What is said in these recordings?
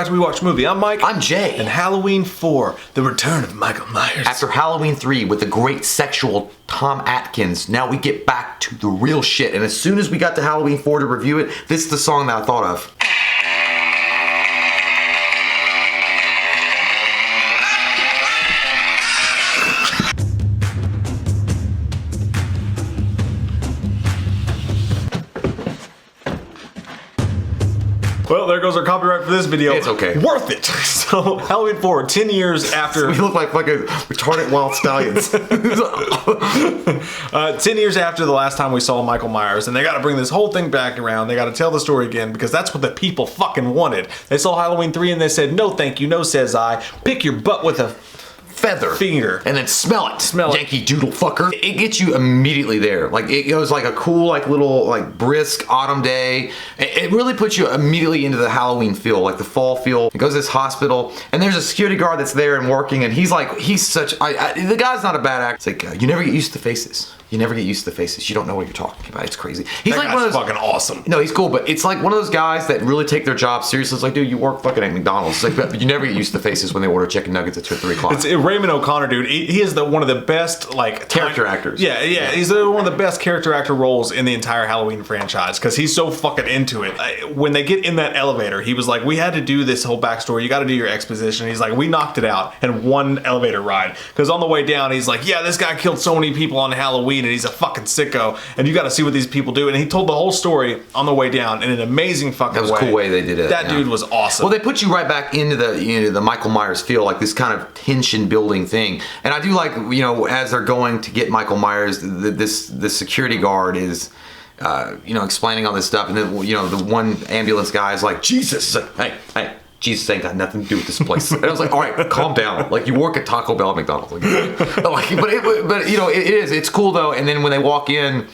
to We Watch Movie. I'm Mike. I'm Jay. And Halloween 4, The Return of Michael Myers. After Halloween 3 with the great sexual Tom Atkins, now we get back to the real shit. And as soon as we got to Halloween 4 to review it, this is the song that I thought of. Well, there goes our copyright for this video. It's okay. Worth it. So, Halloween 4, 10 years after... We look like fucking retarded wild stallions. 10 years after the last time we saw Michael Myers, and they got to bring this whole thing back around. They got to tell the story again, because that's what the people fucking wanted. They saw Halloween 3 and they said, no thank you, no says I. Pick your butt with a... feather finger and then smell it, Yankee Doodle fucker. It gets you immediately there. Like it goes like a cool, like little, like brisk autumn day. It really puts you immediately into the Halloween feel, like the fall feel. It goes to this hospital and there's a security guard that's there and working, and he's such the guy's not a bad actor. It's like you never get used to faces. You never get used to the faces. You don't know what you're talking about. It's crazy. He's that like guy's one of those, fucking awesome. No, he's cool, but it's like one of those guys that really take their job seriously. It's like, dude, you work fucking at McDonald's. It's like, you never get used to the faces when they order chicken nuggets at 2 or 3 o'clock. It's Raymond O'Connor, dude. He is one of the best character actors. Yeah. He's one of the best character actor roles in the entire Halloween franchise because he's so fucking into it. When they get in that elevator, he was like, "We had to do this whole backstory. You got to do your exposition." He's like, "We knocked it out in one elevator ride." Because on the way down, he's like, "Yeah, this guy killed so many people on Halloween, and he's a fucking sicko. And you got to see what these people do." And he told the whole story on the way down in an amazing fucking way. That was a cool way they did it. That dude was awesome. Well, they put you right back into the Michael Myers feel, like this kind of tension building thing. And I do like, as they're going to get Michael Myers, the security guard is, explaining all this stuff, and then the one ambulance guy is like, Jesus, hey. Jesus ain't got nothing to do with this place. And I was like, all right, calm down. Like, you work at Taco Bell at McDonald's. But it is. It's cool, though. And then when they walk in,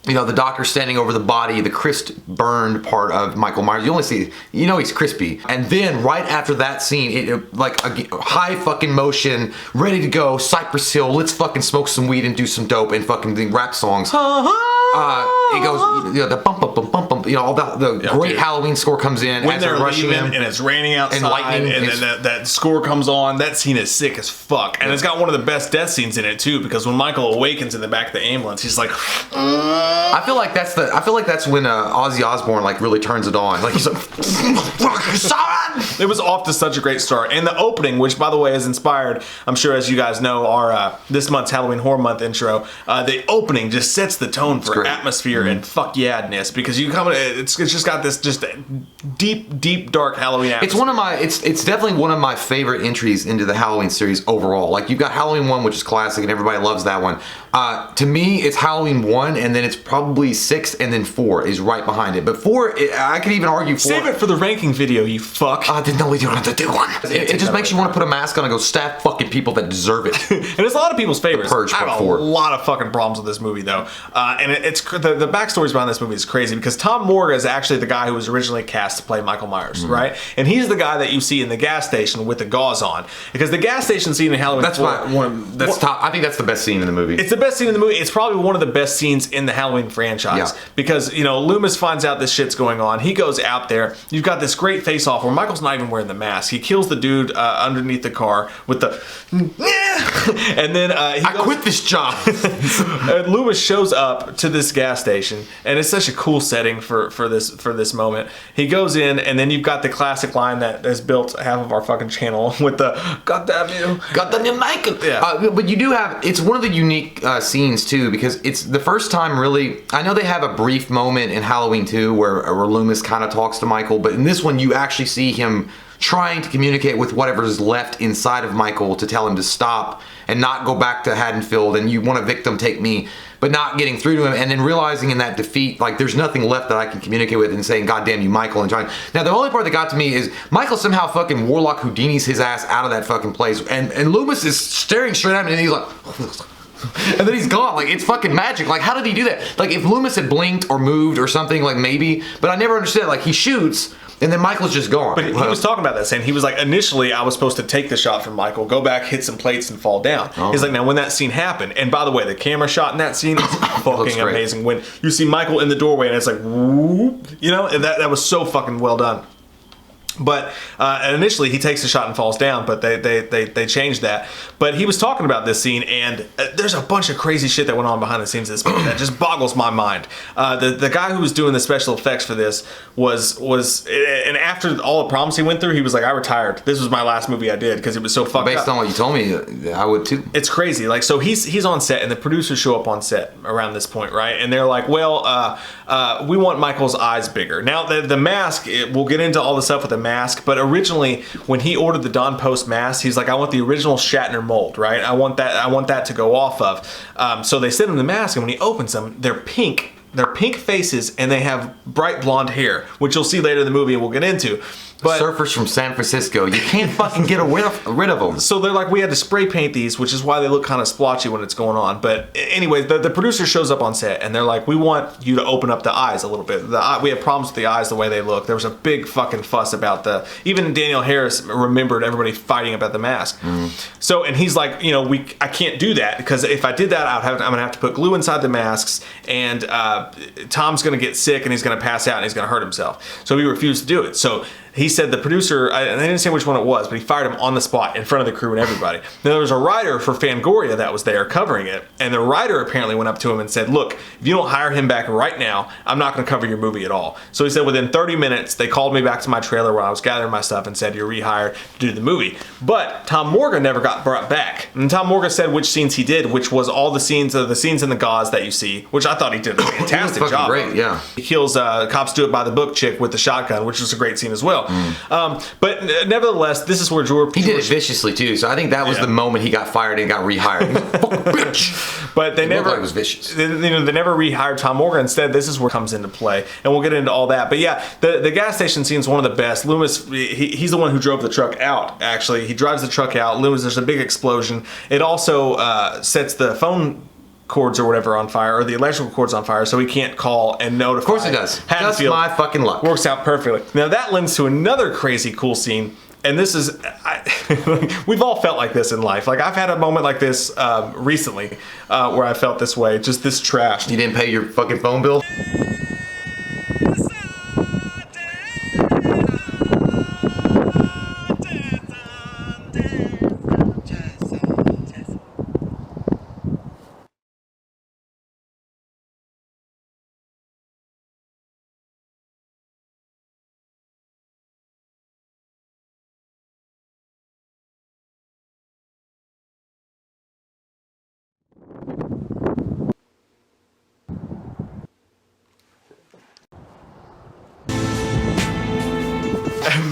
the doctor's standing over the body, the crisp burned part of Michael Myers. You only see, he's crispy. And then right after that scene, like a high fucking motion, ready to go, Cypress Hill, let's fucking smoke some weed and do some dope and fucking rap songs. It goes, the bump, all the great dude. Halloween score comes in when as they're rushing leaving him, and it's raining outside and lightning, and then that score comes on. That scene is sick as fuck, and it's got one of the best death scenes in it too, because when Michael awakens in the back of the ambulance, he's like, I feel like that's when Ozzy Osbourne really turns it on. Like he's like, it was off to such a great start, and the opening, which by the way is inspired, I'm sure as you guys know, our this month's Halloween Horror Month intro. The opening just sets the tone for atmosphere and fuck yeah-ness, because it's just got this just deep dark Halloween atmosphere. It's definitely one of my favorite entries into the Halloween series overall. Like, you've got Halloween 1, which is classic and everybody loves that one. To me, it's Halloween 1, and then it's probably 6, and then 4 is right behind it. But 4, I could even argue 4. Save it for the ranking video, you fuck. I didn't know we didn't have to do one. It just makes you want to put a mask on and go stab fucking people that deserve it. And it's a lot of people's favorites. The Purge I have a lot of fucking problems with this movie, though. And it's the backstories behind this movie is crazy, because Tom Morga is actually the guy who was originally cast to play Michael Myers, right? And he's the guy that you see in the gas station with the gauze on, because the gas station scene in Halloween. I think that's the best scene in the movie. It's the best scene in the movie. It's probably one of the best scenes in the Halloween franchise, because Loomis finds out this shit's going on. He goes out there. You've got this great face-off where Michael's not even wearing the mask. He kills the dude underneath the car with the and then I quit this job. And Loomis shows up to this gas station, and it's such a cool setting for this moment. He goes in, and then you've got the classic line that has built half of our fucking channel with the "Goddamn you, Michael." Yeah. But you do have, it's one of the unique scenes too, because it's the first time really. I know they have a brief moment in Halloween 2 where Loomis kind of talks to Michael, but in this one you actually see him trying to communicate with whatever's left inside of Michael to tell him to stop and not go back to Haddonfield, and you want a victim, take me, but not getting through to him, and then realizing in that defeat, like, there's nothing left that I can communicate with, and saying, "God damn you, Michael," and trying. Now, the only part that got to me is Michael somehow fucking Warlock Houdini's his ass out of that fucking place, and Loomis is staring straight at me, and he's like, and then he's gone. Like, it's fucking magic. Like, how did he do that? Like, if Loomis had blinked or moved or something, like, maybe, but I never understood. Like, he shoots, and then Michael's just gone. But he was talking about that, saying he was like, initially I was supposed to take the shot from Michael, go back, hit some plates, and fall down. Oh. He's like, now when that scene happened, and by the way, the camera shot in that scene is fucking amazing. When you see Michael in the doorway, and it's like, whoop, and that was so fucking well done. But initially he takes a shot and falls down, but they changed that. But he was talking about this scene, and there's a bunch of crazy shit that went on behind the scenes of this movie that just boggles my mind. The guy who was doing the special effects for this was and after all the problems he went through, he was like, I retired. This was my last movie I did because it was so fucked up. Based on what you told me, I would too. It's crazy. Like, so he's on set, and the producers show up on set around this point, right? And they're like, well, we want Michael's eyes bigger. Now, the mask, we'll get into all the stuff with the mask, but originally when he ordered the Don Post mask, he's like, I want the original Shatner mold, right? I want that to go off of. So they send him the mask, and when he opens them, they're pink. They're pink faces, and they have bright blonde hair, which you'll see later in the movie and we'll get into. But surfers from San Francisco, you can't fucking get rid of them. So they're like, we had to spray paint these, which is why they look kind of splotchy when it's going on. But anyway, the producer shows up on set, and they're like, we want you to open up the eyes a little bit. We have problems with the eyes, the way they look. There was a big fucking fuss about even Daniel Harris remembered everybody fighting about the mask. So, and he's like, I can't do that, because if I did that, I'm going to have to put glue inside the masks, and Tom's going to get sick, and he's going to pass out, and he's going to hurt himself. So he refused to do it. So he said the producer, and they didn't say which one it was, but he fired him on the spot in front of the crew and everybody. Now, there was a writer for Fangoria that was there covering it, and the writer apparently went up to him and said, look, if you don't hire him back right now, I'm not going to cover your movie at all. So he said within 30 minutes, they called me back to my trailer where I was gathering my stuff and said, you're rehired to do the movie. But Tom Morgan never got brought back. And Tom Morgan said which scenes he did, which was all the scenes in the gauze that you see, which I thought he did a fantastic job. Great, yeah. He kills Cops Do It by the Book chick with the shotgun, which was a great scene as well. But nevertheless, this is where George... He did it viciously, too, so I think that was the moment he got fired and got rehired. Bitch! But they never... Like it was vicious. They never rehired Tom Morgan. Instead, this is where it comes into play, and we'll get into all that. But yeah, the gas station scene is one of the best. Loomis, he's the one who drove the truck out, actually. He drives the truck out. Loomis, there's a big explosion. It also sets the phone cords or whatever on fire, or the electrical cords on fire, so he can't call and notify. Of course it does. Just my fucking luck. Works out perfectly. Now that lends to another crazy cool scene, and this is, we've all felt like this in life. Like, I've had a moment like this recently where I felt this way, just this trash. You didn't pay your fucking phone bill?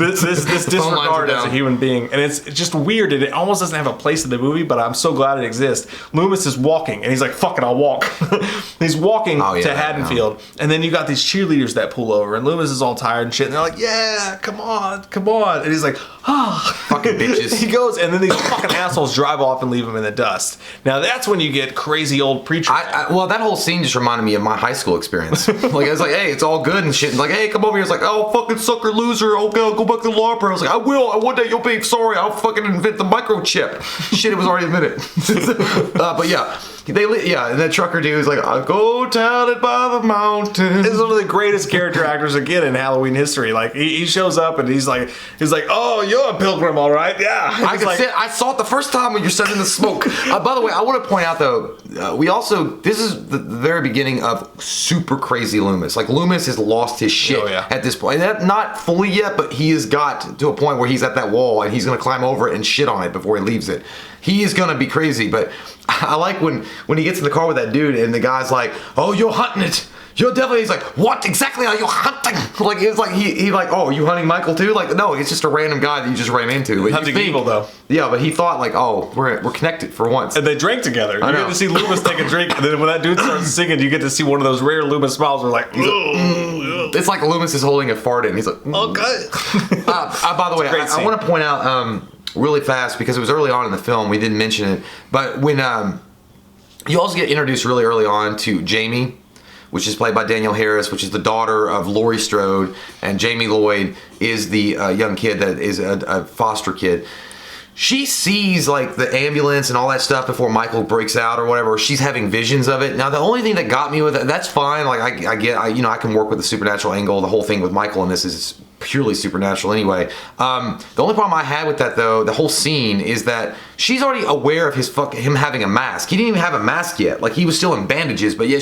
This disregard as a human being, and it's just weird, and it almost doesn't have a place in the movie, but I'm so glad it exists. Loomis is walking, and he's like, fuck it, I'll walk. He's walking to Haddonfield, and then you got these cheerleaders that pull over, and Loomis is all tired and shit, and they're like, yeah, come on, and he's like, fucking bitches. He goes, and then these fucking assholes drive off and leave him in the dust. Now that's when you get crazy old preacher. Well, that whole scene just reminded me of my high school experience. Like, I was like, hey, it's all good and shit. And like, hey, come over here. It's like, oh, fucking sucker loser. Okay, I'll go back to the law firm. I was like, I will. One day you'll be sorry. I'll fucking invent the microchip. Shit, it was already invented. But yeah. And that trucker dude is like, I'll go down it by the mountain. This is one of the greatest character actors again in Halloween history. Like, he shows up and he's like, oh, you're a pilgrim, all right? Yeah. I saw it the first time when you're setting the smoke. By the way, I want to point out though, this is the very beginning of super crazy Loomis. Like, Loomis has lost his shit at this point. Not fully yet, but he has got to a point where he's at that wall and he's going to climb over it and shit on it before he leaves it. He is gonna be crazy, but I like when he gets in the car with that dude and the guy's like, oh, you're hunting it. You're definitely, he's like, what exactly are you hunting? Like, it's like, he like, oh, you hunting Michael too? Like, no, it's just a random guy that you just ran into. Hunting evil though. Yeah, but he thought like, oh, we're connected for once. And they drank together. You get to see Loomis take a drink, and then when that dude starts singing, you get to see one of those rare Loomis smiles where like, it's like Loomis is holding a fart in. He's like, okay. By the way, I want to point out, really fast, because it was early on in the film, we didn't mention it, but when you also get introduced really early on to Jamie, which is played by Danielle Harris, which is the daughter of Laurie Strode, and Jamie Lloyd is the young kid that is a foster kid. She sees like the ambulance and all that stuff before Michael breaks out or whatever. She's having visions of it. Now the only thing that got me with it, that's fine. Like I can work with the supernatural angle. The whole thing with Michael in this is purely supernatural anyway. The only problem I had with that, though, the whole scene, is that she's already aware of him having a mask. He didn't even have a mask yet. Like, he was still in bandages, but yet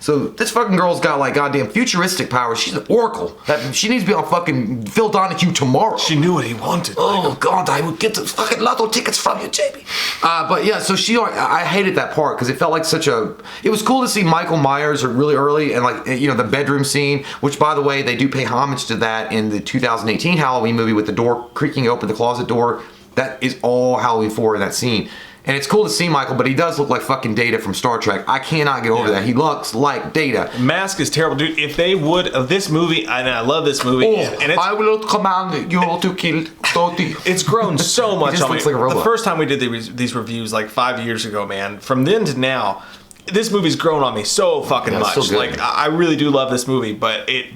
so this fucking girl's got like goddamn futuristic powers. She's an oracle. She needs to be on fucking Phil Donahue tomorrow. She knew what he wanted. Oh God, I would get the fucking lotto tickets from you, Jamie. But yeah, so I hated that part because it felt like it was cool to see Michael Myers really early, and like, you know, the bedroom scene, which by the way, they do pay homage to that in the 2018 Halloween movie with the door creaking open, the closet door. That is all Halloween 4 in that scene. And it's cool to see Michael, but he does look like fucking Data from Star Trek. I cannot get over that. He looks like Data. Mask is terrible, dude. If they would, this movie, and I love this movie. And I will command you to kill Toti. It's grown so much. He just looks like a robot. The first time we did these reviews, like 5 years ago, man, from then to now, this movie's grown on me so fucking much. Like, I really do love this movie, but it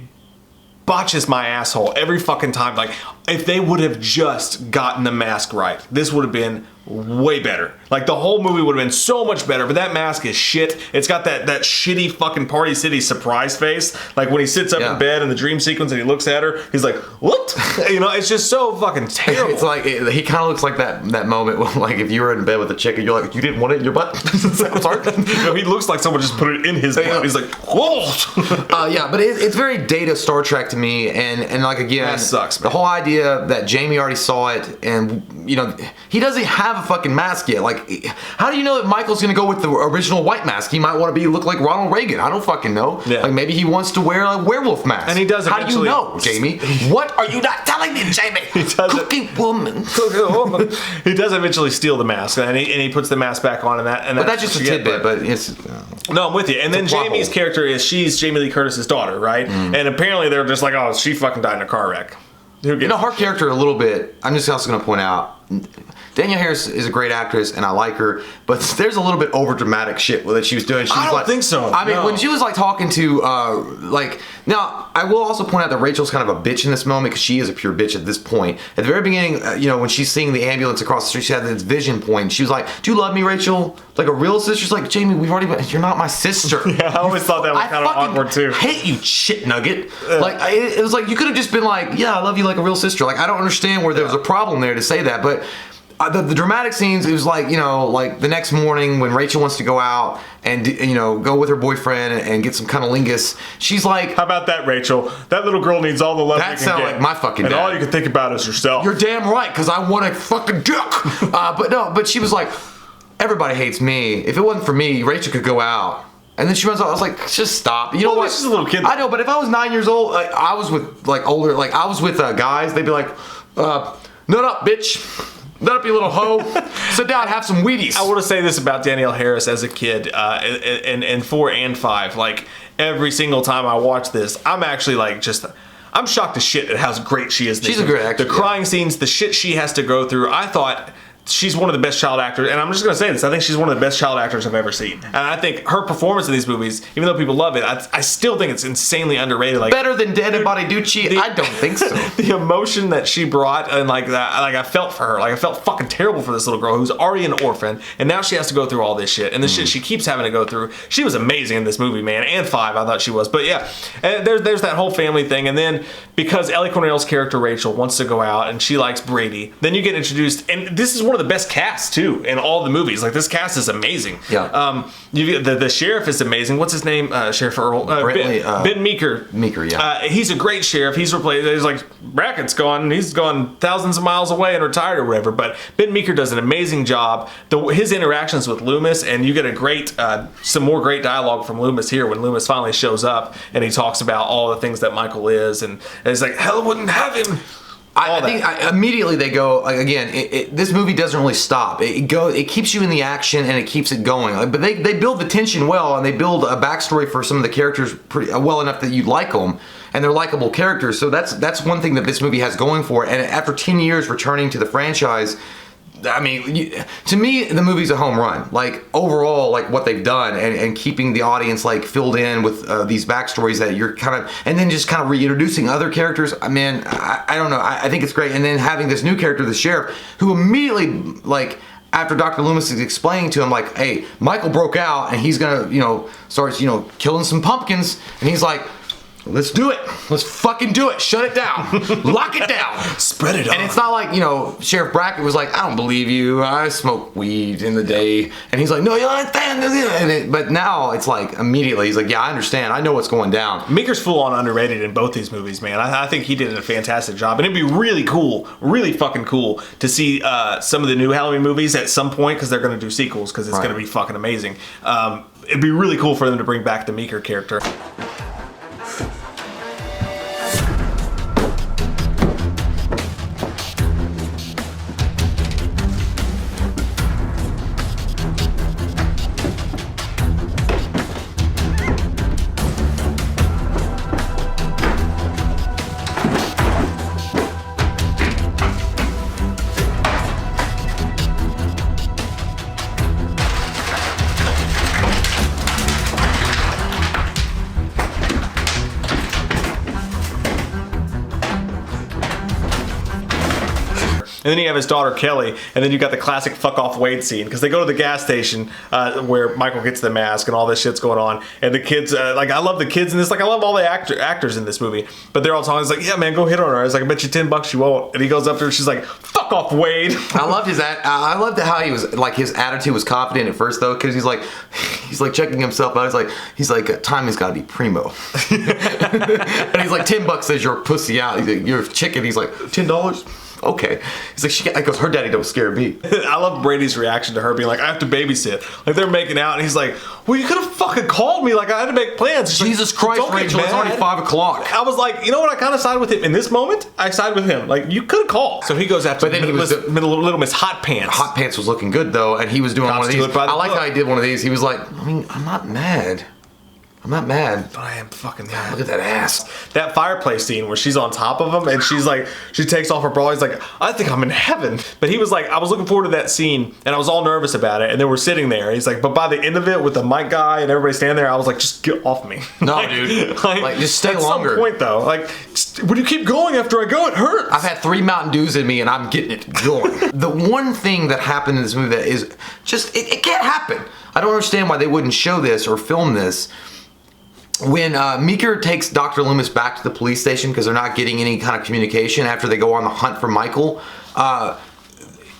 botches my asshole every fucking time. Like, if they would have just gotten the mask right, this would have been way better. Like, the whole movie would have been so much better, but that mask is shit. It's got that shitty fucking Party City surprise face. Like, when he sits up in bed in the dream sequence and he looks at her, he's like, what? You know, it's just so fucking terrible. It's like, he kind of looks like that moment when, like, if you were in bed with a chick and you're like, you didn't want it in your butt? I'm sorry? No, he looks like someone just put it in his butt. He's like, whoa! Yeah, but it's very Data Star Trek to me, and like, again, that sucks, man. The whole idea that Jamie already saw it, and, you know, he doesn't have a fucking mask yet. Like, how do you know that Michael's gonna go with the original white mask? He might want to look like Ronald Reagan. I don't fucking know. Yeah. Like, maybe he wants to wear a werewolf mask. And he does How do you eventually. know, Jamie? What are you not telling me, Jamie? He does Cooking woman. He does eventually steal the mask, and he puts the mask back on, and But that's just a tidbit. But it's no, I'm with you. And then Jamie's character she's Jamie Lee Curtis's daughter, right? And apparently they're just like, oh, she fucking died in a car wreck. You know, her character a little bit. I'm just also going to point out, Danielle Harris is a great actress, and I like her, but there's a little bit over dramatic shit that she was doing. I don't think so. I mean, when she was like talking to, now I will also point out that Rachel's kind of a bitch in this moment because she is a pure bitch at this point. At the very beginning, you know, when she's seeing the ambulance across the street, she had this vision point. She was like, "Do you love me, Rachel? Like a real sister?" She's like, "Jamie, you're not my sister." Yeah, I always thought that was kind of awkward too. I hate you, shit nugget. Like, it was like you could have just been like, "Yeah, I love you like a real sister." Like, I don't understand where there was a problem there to say that, but. The dramatic scenes, it was like, you know, like the next morning when Rachel wants to go out and, you know, go with her boyfriend and get some cunnilingus, she's like, how about that, Rachel? That little girl needs all the love that you can sound get. like my fucking and dad. all you can think about is yourself. You're damn right, because I want a fucking dick. But she was like, everybody hates me. If it wasn't for me, Rachel could go out. And then she runs off. I was like, just stop. You know what? She's a little kid. I know, but if I was 9 years old, like, I was with like older, like I was with guys, they'd be like, nut up, bitch. Nut up, you little hoe. Sit down, have some Wheaties. I want to say this about Danielle Harris as a kid, in 4 and 5. Like, every single time I watch this, I'm actually like I'm shocked as shit at how great she is. She's a great actress. The crying scenes, the shit she has to go through. I thought she's one of the best child actors, and I'm just going to say this. I think she's one of the best child actors I've ever seen. And I think her performance in these movies, even though people love it, I still think it's insanely underrated. Like, better than Dead and Bodyducci? I don't think so. The emotion that she brought, and like that, like I felt for her. Like, I felt fucking terrible for this little girl who's already an orphan, and now she has to go through all this shit, and the shit she keeps having to go through. She was amazing in this movie, man, and 5, I thought she was. But yeah, and there's that whole family thing, and then because Ellie Cornell's character Rachel wants to go out and she likes Brady, then you get introduced, and this is one of the best casts too in all the movies. Like, this cast is amazing. Yeah. The sheriff is amazing. What's his name? Sheriff Earl. Ben Meeker. Meeker, yeah. He's a great sheriff. He's replaced. He's like, Brackett's gone. He's gone thousands of miles away and retired or whatever. But Ben Meeker does an amazing job. His interactions with Loomis, and you get a great, some more great dialogue from Loomis here when Loomis finally shows up and he talks about all the things that Michael is, and it's like, hell wouldn't have him. I think immediately they go, like, again, this movie doesn't really stop. It keeps you in the action and it keeps it going. Like, but they build the tension well, and they build a backstory for some of the characters pretty well enough that you like them, and they're likable characters. So that's one thing that this movie has going for it. And after 10 years returning to the franchise, I mean, to me, the movie's a home run. Like, overall, like, what they've done and keeping the audience, like, filled in with these backstories that you're kind of, and then just kind of reintroducing other characters. I mean, I don't know. I think it's great. And then having this new character, the sheriff, who immediately, like, after Dr. Loomis is explaining to him, like, hey, Michael broke out and he's gonna, you know, starts, you know, killing some pumpkins. And he's like, let's do it. Let's fucking do it. Shut it down. Lock it down. Spread it out. And it's not like, Sheriff Brackett was like, I don't believe you. I smoke weed in the day. And he's like, no, you don't understand. But now it's like immediately he's like, yeah, I understand. I know what's going down. Meeker's full on underrated in both these movies, man. I think he did a fantastic job. And it'd be really cool, really fucking cool to see some of the new Halloween movies at some point, because they're going to do sequels, because it's going to be fucking amazing. It'd be really cool for them to bring back the Meeker character. And then you have his daughter Kelly, and then you got the classic fuck off Wade scene, because they go to the gas station where Michael gets the mask and all this shit's going on, and the kids, I love the kids in this, I love all the actors in this movie, but they're all talking, it's like, yeah man, go hit on her. I was like, I bet you $10 you won't. And he goes up to her, she's like, fuck off Wade. I loved how he was, his attitude was confident at first though, because he's like checking himself out. He's like, timing's gotta be primo. And he's like, $10 says you're a pussy out. He's like, you're a chicken. He's like, $10? Okay. He's like, goes, her daddy don't scare me. I love Brady's reaction to her being like, I have to babysit. They're making out, and he's like, well, you could have fucking called me. I had to make plans. She's Jesus Christ, Rachel, it's already 5 o'clock. I was like, you know what? I kind of side with him. In this moment, I side with him. You could have called. So he goes after Little Miss Hot Pants. Hot Pants was looking good, though, and he was doing one of these. I like how he did one of these. He was like, I'm not mad. But I am fucking mad. Look at that ass. That fireplace scene where she's on top of him and she's like, she takes off her bra. He's like, I think I'm in heaven. But he was like, I was looking forward to that scene and I was all nervous about it. And then we're sitting there. He's like, but by the end of it with the mic guy and everybody standing there, I was like, just get off me. No, dude. Just stay longer. At some point though, when you keep going after I go, it hurts. I've had 3 Mountain Dews in me and I'm getting it going. The one thing that happened in this movie that is just, it can't happen. I don't understand why they wouldn't show this or film this. When Meeker takes Dr. Loomis back to the police station because they're not getting any kind of communication after they go on the hunt for Michael,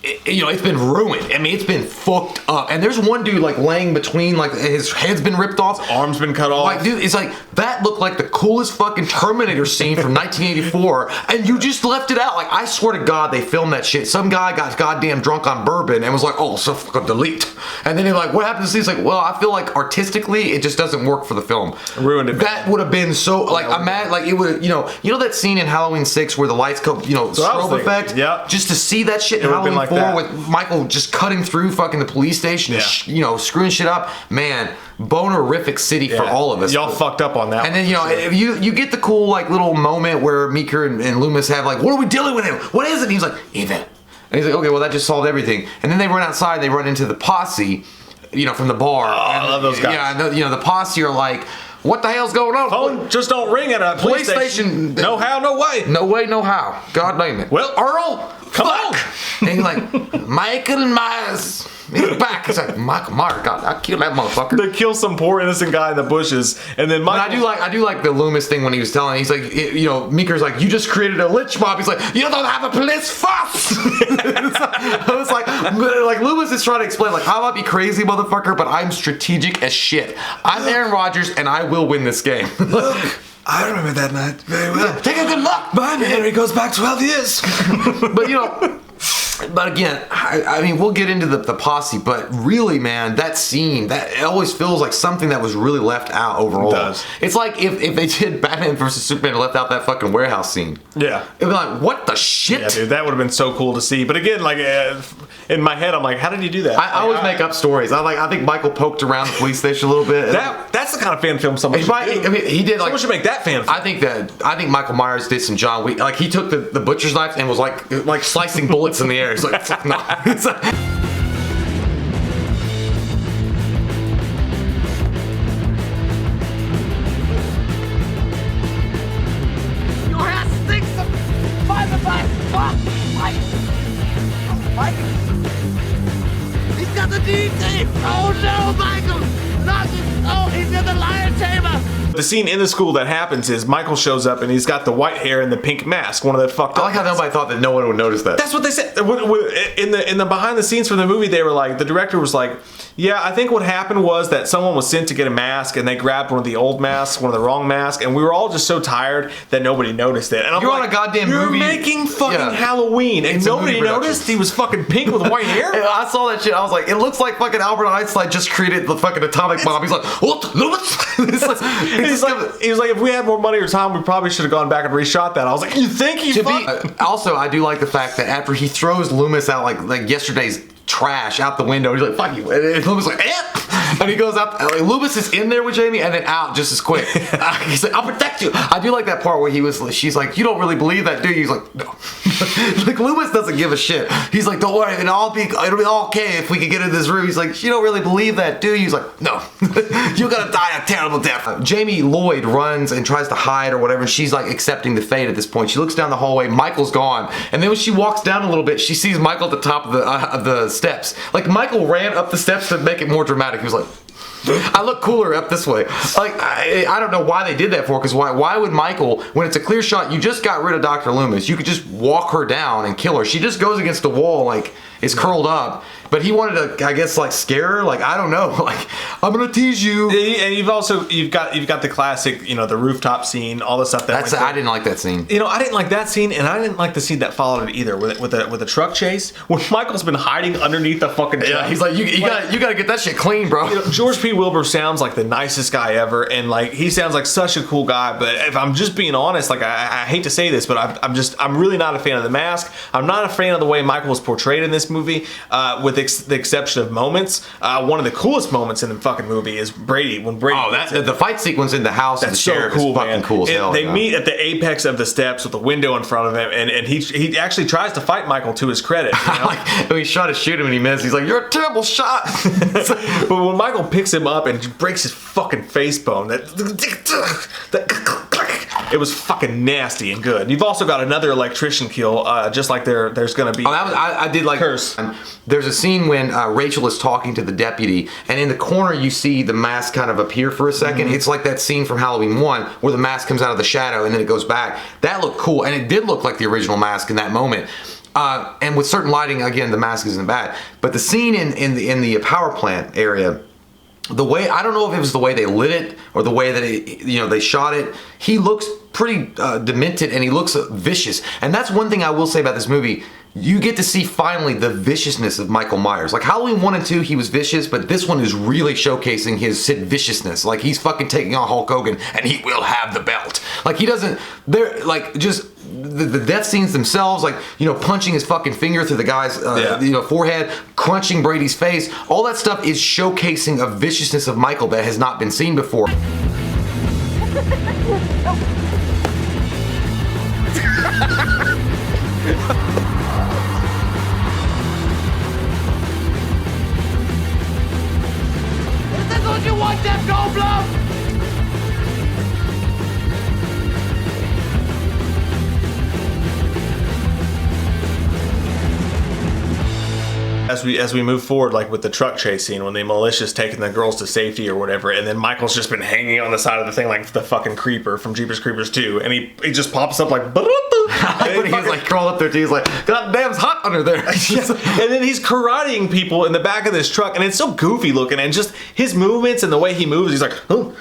it's been ruined. It's been fucked up. And there's one dude laying between, his head's been ripped off, his arm's been cut off. Dude, it's that looked like the coolest fucking Terminator scene from 1984, and you just left it out. I swear to God, they filmed that shit. Some guy got goddamn drunk on bourbon and was like, oh, so fucking delete. And then he's like, what happened to this? He's like, well, I feel like artistically, it just doesn't work for the film. Ruined it. That would have been so, I'm mad, it would, you know that scene in Halloween 6 where the lights go, strobe effect? Yeah. Just to see that shit in Halloween 4 with Michael just cutting through fucking the police station, screwing shit up, man. Bonerific city for all of us. Y'all fucked up on that. And then you get the cool little moment where Meeker and Loomis have what are we dealing with him? What is it? And he's like, even. And he's like, okay, well that just solved everything. And then they run outside. They run into the posse, from the bar. Oh, I love those guys. Yeah, the posse are like, what the hell's going on? Phone just don't ring at a police station. No how, no way. No way, no how. God damn it. Well, Earl, come on. And he's like, Michael Myers. He's back. It's like, Michael Myers. God, I killed that motherfucker. They kill some poor innocent guy in the bushes, and then Michael. But I do like the Loomis thing when he was telling. He's like, Meeker's like, you just created a lynch mob. He's like, you don't have a police force. I was like Loomis is trying to explain, I might be crazy, motherfucker, but I'm strategic as shit. I'm Aaron Rodgers, and I will win this game. Look. I remember that night very well. Take a good look. Mine Henry goes back 12 years. But again, we'll get into the posse, but really, man, that scene, it always feels like something that was really left out overall. It does. It's like if they did Batman vs. Superman and left out that fucking warehouse scene. Yeah. It'd be like, what the shit? Yeah, dude, that would have been so cool to see. But again, in my head, I'm like, how did he do that? I always make up stories. I think Michael poked around the police station a little bit. That's the kind of fan film someone should do. He did someone should make that fan film. I think Michael Myers did some John Wick. He took the butcher's knife and was like slicing bullets in the air. He's like, fuck no. It's like, your ass stinks of fiberglass. Fuck, Mike. He's got the DT. Oh no, Michael. Not just, he's in the lion chamber. The scene in the school that happens is Michael shows up and he's got the white hair and the pink mask, one of the fucked up. I like how nobody thought that no one would notice that. That's what they said in the behind the scenes for the movie. They were like, the director was like, yeah, I think what happened was that someone was sent to get a mask and they grabbed one of the old masks, one of the wrong masks, and we were all just so tired that nobody noticed it. And I'm You're like, on a goddamn you're movie. making fucking Yeah. Halloween, and It's a nobody movie production. noticed he was fucking pink with white hair. And I saw that shit. I was like, it looks like fucking Albert Einstein just created the fucking atomic bomb. He's like, what? He's like, if we had more money or time, we probably should have gone back and reshot that. I was like, you think he Also, I do like the fact that after he throws Loomis out like yesterday's trash out the window, he's like, fuck you. And Loomis is like, eh. And he goes out. Like, Loomis is in there with Jamie and then out just as quick. He's like, I'll protect you. I do like that part where she's like, you don't really believe that, do you? He's like, no. Like, Loomis doesn't give a shit. He's like, don't worry, it'll be all okay if we can get in this room. He's like, you don't really believe that, do you? He's like, no. You're gonna die a terrible death. Jamie Lloyd runs and tries to hide or whatever. She's like accepting the fate at this point. She looks down the hallway. Michael's gone. And then when she walks down a little bit, she sees Michael at the top of the steps. Like, Michael ran up the steps to make it more dramatic. He was like, I look cooler up this way. Like, I don't know why they did that for, because why would Michael, when it's a clear shot, you just got rid of Dr. Loomis, you could just walk her down and kill her. She just goes against the wall, like, is curled up. But he wanted to, I guess, like, scare her. Like, I don't know. Like, I'm gonna tease you. And you've got the classic, the rooftop scene, all the stuff that. I didn't like that scene. I didn't like that scene, and I didn't like the scene that followed it either, with the truck chase, when Michael's been hiding underneath the fucking truck. Yeah, he's like, you gotta get that shit clean, bro. George P. Wilbur sounds like the nicest guy ever, and like he sounds like such a cool guy. But if I'm just being honest, like I hate to say this, but I'm really not a fan of the mask. I'm not a fan of the way Michael was portrayed in this movie, with the exception of moments. One of the coolest moments in the fucking movie is Brady. Oh, the fight sequence in the house of the sheriff is fucking cool as hell. They meet at the apex of the steps with the window in front of him, and he actually tries to fight Michael, to his credit. Like, when he shot to shoot him and he missed, he's like, you're a terrible shot. But when Michael picks him up and breaks his fucking face bone, it was fucking nasty and good. You've also got another electrician kill, just like there's gonna be. I did like Curse. There's a scene when Rachel is talking to the deputy, and in the corner you see the mask kind of appear for a second. Mm-hmm. It's like that scene from Halloween 1 where the mask comes out of the shadow and then it goes back. That looked cool, and it did look like the original mask in that moment. And with certain lighting, again, the mask isn't bad. But the scene in the power plant area, the way, I don't know if it was the way they lit it or the way that they shot it, he looks pretty demented and he looks vicious. And that's one thing I will say about this movie. You get to see finally the viciousness of Michael Myers. Like Halloween 1 and 2, he was vicious, but this one is really showcasing his Sid viciousness. Like, he's fucking taking on Hulk Hogan, and he will have the belt. Like, he doesn't, they're like, just the death scenes themselves, like, punching his fucking finger through the guy's forehead, crunching Brady's face, all that stuff is showcasing a viciousness of Michael that has not been seen before. Is this what you want, Jeff Goldblum? As we move forward, like with the truck chase scene, when the militia's taking the girls to safety or whatever, and then Michael's just been hanging on the side of the thing like the fucking creeper from Jeepers Creepers 2, and he just pops up like, When he's like crawling up there, he's like, God damn, it's hot under there. And then he's karateing people in the back of this truck, and it's so goofy looking, and just his movements and the way he moves, he's like, oh,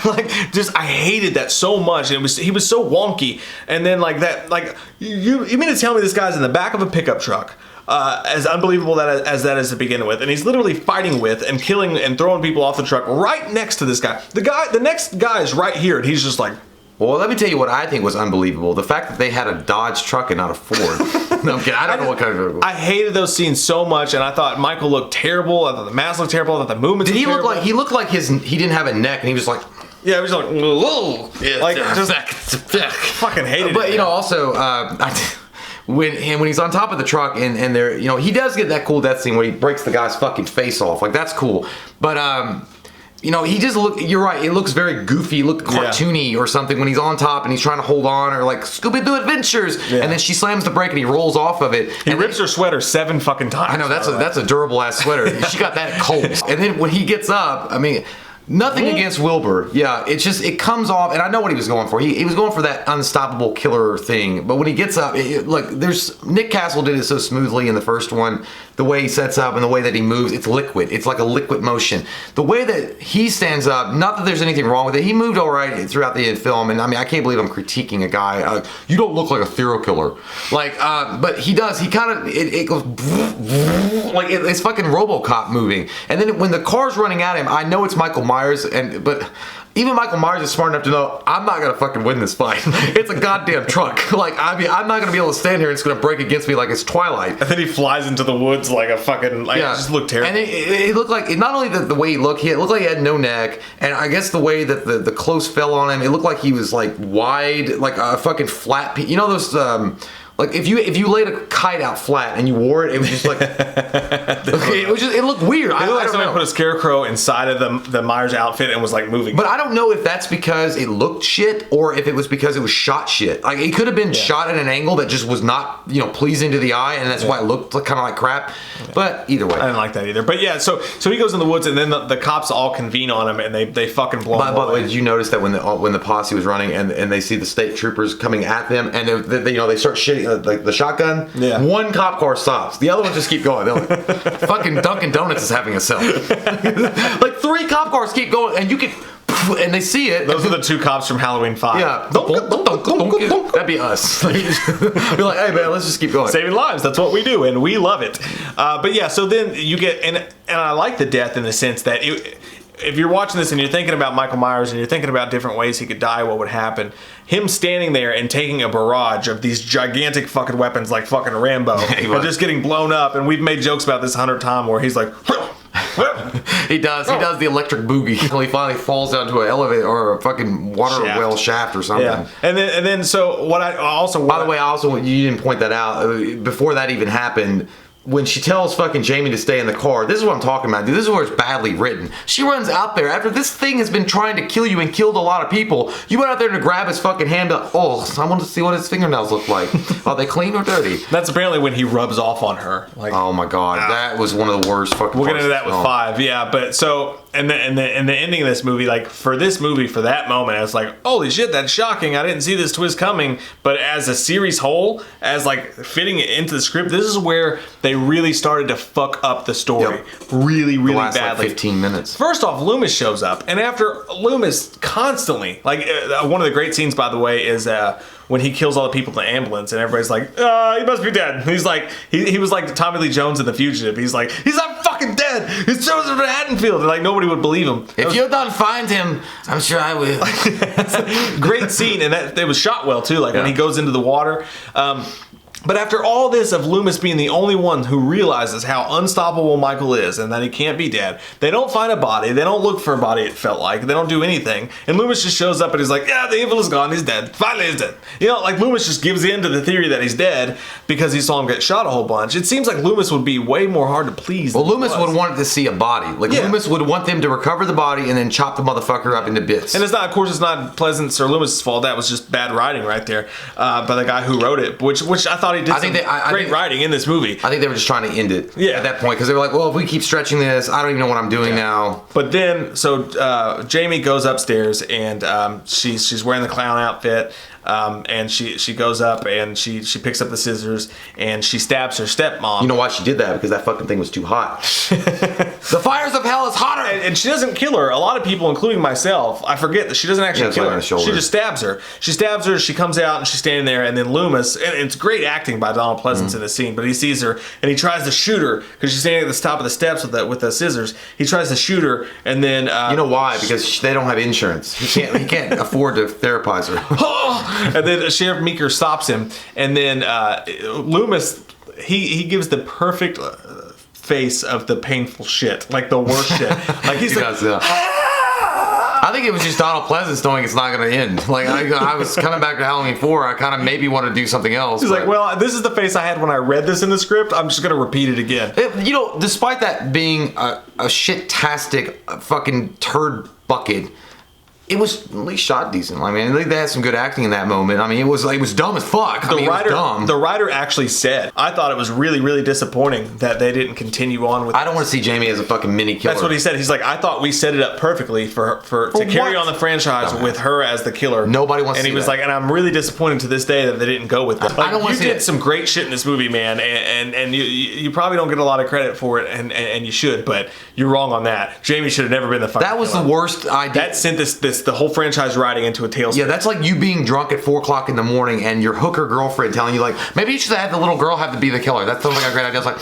like, just, I hated that so much. And he was so wonky, and then like that, like, you mean to tell me this guy's in the back of a pickup truck, as unbelievable as that is to begin with, and he's literally fighting with and killing and throwing people off the truck right next to this guy. The next guy is right here, and he's just like. Well, let me tell you what I think was unbelievable. The fact that they had a Dodge truck and not a Ford. No, I'm kidding. I don't know what kind of vehicle. I hated those scenes so much, and I thought Michael looked terrible. I thought the mask looked terrible. I thought the movements. Did he look like he looked like he didn't have a neck, and he was like. Yeah, he was like, whoa. Yeah, like just fucking hated it. But also. When he's on top of the truck and they're, he does get that cool death scene where he breaks the guy's fucking face off. Like, that's cool. But, he just you're right, it looks very goofy, cartoony or something when he's on top and he's trying to hold on, or like Scooby-Doo Adventures. Yeah. And then she slams the brake and he rolls off of it. He rips her sweater 7 fucking times. I know, that's a durable ass sweater. She got that at Kohl's. And then when he gets up, I mean, Nothing against Wilbur. Yeah, it's just, it comes off, and I know what he was going for. He was going for that unstoppable killer thing. But when he gets up, Nick Castle did it so smoothly in the first one. The way he sets up and the way that he moves, it's liquid. It's like a liquid motion. The way that he stands up, not that there's anything wrong with it. He moved all right throughout the film, and I mean, I can't believe I'm critiquing a guy. You don't look like a serial killer. But he does. He kind of, it goes, like it's fucking RoboCop moving. And then when the car's running at him, I know it's Michael Myers, but even Michael Myers is smart enough to know I'm not gonna fucking win this fight. It's a goddamn truck. I'm not gonna be able to stand here and it's gonna break against me like it's Twilight. And then he flies into the woods like a fucking, it just looked terrible. And it looked like, not only the way he looked, it looked like he had no neck, and I guess the way that the clothes fell on him, it looked like he was like wide, like a fucking flat piece. You know those like if you laid a kite out flat and you wore it, it was just like it looked weird. It looked like somebody put a scarecrow inside of the Myers outfit and was like moving. But I don't know if that's because it looked shit or if it was because it was shot shit. Like it could have been shot at an angle that just was not pleasing to the eye, and that's why it looked kind of like crap. Yeah. But either way, I didn't like that either. But yeah, so he goes in the woods and then the cops all convene on him and they fucking blow him away. By the way, did you notice that when the posse was running and they see the state troopers coming at them and they start shitting like the shotgun? Yeah. One cop car stops. The other ones just keep going. They're like, fucking Dunkin' Donuts is having a sale. Like 3 cop cars keep going, and you can, and they see it. Those are the 2 cops from Halloween 5. Yeah. That'd be us. Be like, hey man, let's just keep going. Saving lives, that's what we do, and we love it. But yeah, so then you get, and I like the death in the sense that if you're watching this and you're thinking about Michael Myers and you're thinking about different ways he could die, what would happen, him standing there and taking a barrage of these gigantic fucking weapons like fucking Rambo and just getting blown up, and we've made jokes about this 100 times where he's like he does the electric boogie until he finally falls down to an elevator or a fucking water well shaft or something. Yeah. And then so what I also, by the way, you didn't point that out before that even happened. When she tells fucking Jamie to stay in the car, this is what I'm talking about, dude. This is where it's badly written. She runs out there after this thing has been trying to kill you and killed a lot of people. You went out there to grab his fucking hand up. Oh, I want to see what his fingernails look like. Are they clean or dirty? That's apparently when he rubs off on her. Like, oh my god, that was one of the worst fucking. We'll get into that with 5, yeah. But so and the ending of this movie, like for that moment, I was like, holy shit, that's shocking. I didn't see this twist coming. But as a series whole, as like fitting it into the script, this is where they really started to fuck up the story. Really badly. Like 15 minutes. First off, Loomis shows up, and after Loomis constantly, like one of the great scenes, by the way, is when he kills all the people in the ambulance, and everybody's like, he must be dead. He's like, he was like Tommy Lee Jones in The Fugitive. He's like, he's not fucking dead. He's Joseph Haddonfield. And like nobody would believe him. If you don't find him, I'm sure I will. Great scene, and that it was shot well too. Like when he goes into the water. But after all this of Loomis being the only one who realizes how unstoppable Michael is and that he can't be dead, they don't find a body. They don't look for a body, it felt like. They don't do anything. And Loomis just shows up and he's like, yeah, the evil is gone. He's dead. Finally he's dead. Like Loomis just gives in to the theory that he's dead because he saw him get shot a whole bunch. It seems like Loomis would be way more hard to please. Well, Loomis would want to see a body. Like Loomis would want them to recover the body and then chop the motherfucker up into bits. And of course, it's not Pleasance or Loomis' fault. That was just bad writing right there by the guy who wrote it, which I thought he did. Great writing in this movie. I think they were just trying to end it at that point because they were like, well, if we keep stretching this, I don't even know what I'm doing now. But then, so Jamie goes upstairs and she's wearing the clown outfit. And she goes up and she picks up the scissors and she stabs her stepmom. You know why she did that? Because that fucking thing was too hot. The fires of hell is hotter. And she doesn't kill her. A lot of people, including myself, I forget that she doesn't actually kill her. She just stabs her. She stabs her. She comes out and she's standing there. And then Loomis, and it's great acting by Donald Pleasance in the scene, but he sees her and he tries to shoot her because she's standing at the top of the steps with the scissors. He tries to shoot her and then you know why? Because they don't have insurance. He can't afford to therapize her. And then Sheriff Meeker stops him, and then Loomis he gives the perfect face of the painful shit, like the worst shit. Like he's I think it was just Donald Pleasance knowing it's not going to end. Like I was coming back to Halloween 4, I kind of maybe want to do something else. He's like, well, this is the face I had when I read this in the script. I'm just going to repeat it again. Despite that being a shit-tastic fucking turd bucket, It was at least shot decent. I mean, they had some good acting in that moment. I mean, it was dumb as fuck. The writer actually said, I thought it was really, really disappointing that they didn't continue on with I don't want to see Jamie as a fucking mini killer. That's what he said. He's like, I thought we set it up perfectly to carry on the franchise with her as the killer. Nobody wants to see And he was that. like, and I'm really disappointed to this day that they didn't go with that. I don't want to see You did it. some great shit in this movie, man, and you probably don't get a lot of credit for it, and you should, but you're wrong on that. Jamie should have never been the fucking That was killer. the worst idea. That sent the whole franchise riding into a tailspin. Yeah, that's like you being drunk at 4 o'clock in the morning and your hooker girlfriend telling you like, maybe you should have had the little girl have to be the killer. That sounds like a great idea. It's like,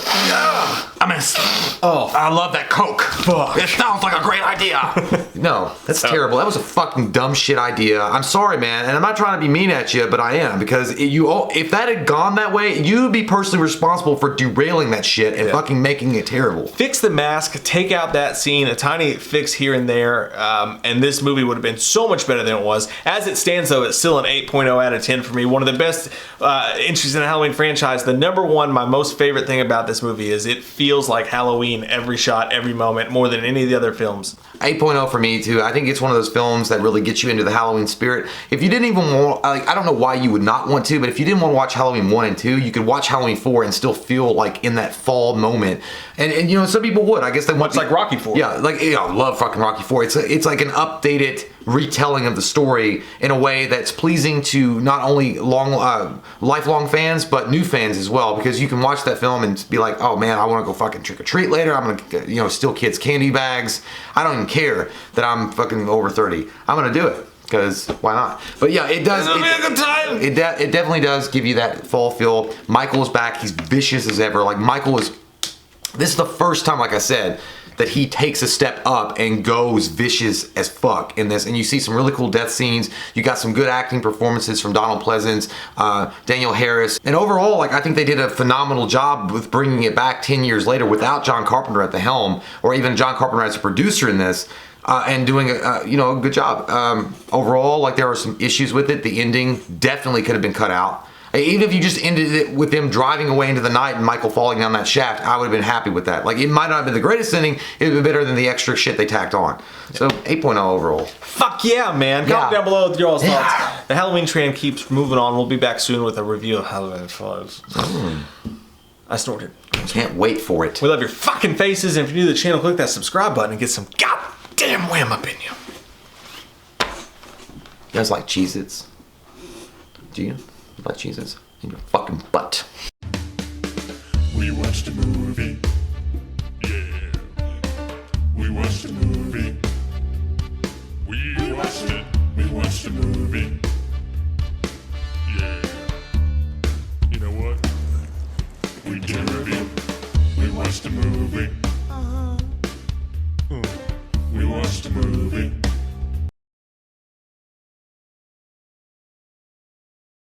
I love that Coke. Fuck. It sounds like a great idea. No, that's terrible. That was a fucking dumb shit idea. I'm sorry, man, and I'm not trying to be mean at you, but I am, because if that had gone that way, you would be personally responsible for derailing that shit and fucking making it terrible. Fix the mask, take out that scene, a tiny fix here and there, and this movie would have been so much better than it was. As it stands, though, it's still an 8.0 out of 10 for me. One of the best entries in the Halloween franchise. The number one, my most favorite thing about this movie is it feels like Halloween every shot, every moment, more than any of the other films. 8.0 for me too. I think it's one of those films that really gets you into the Halloween spirit. If you didn't even want, I don't know why you would not want to, but if you didn't want to watch Halloween 1 and 2, you could watch Halloween 4 and still feel like in that fall moment. And you know, some people would. I guess they want like Rocky 4. Yeah, like, you know, I love fucking Rocky 4. It's like an updated retelling of the story in a way that's pleasing to not only lifelong fans but new fans as well, because you can watch that film and be like, oh man, I want to go fucking trick or treat later. I'm gonna steal kids' candy bags. I don't even care that I'm fucking over 30. I'm gonna do it. Because why not? But yeah, it does. It'll be a good time. It definitely does give you that fall feel. Michael's back. He's vicious as ever. Like Michael is. This is the first time, like I said, that he takes a step up and goes vicious as fuck in this. And you see some really cool death scenes. You got some good acting performances from Donald Pleasance, Daniel Harris. And overall, like, I think they did a phenomenal job with bringing it back 10 years later without John Carpenter at the helm, or even John Carpenter as a producer in this. And doing a good job. Overall, like, there are some issues with it. The ending definitely could have been cut out. Even if you just ended it with them driving away into the night and Michael falling down that shaft, I would have been happy with that. Like, it might not have been the greatest ending, it would have been better than the extra shit they tacked on. So 8.0 overall. Fuck yeah, man. Comment down below with your all's thoughts. The Halloween train keeps moving on. We'll be back soon with a review of Halloween 5. I snorted. Can't wait for it. We love your fucking faces, and if you're new to the channel, click that subscribe button and get some goddamn wham up in you. You guys like Cheez-Its? Do you? You like Cheez-Its? In your fucking butt. We watched a movie. Yeah. We watched a movie. We watched it. We watched a movie. Yeah. You know what? We did a review. We watched a movie. We watched a movie.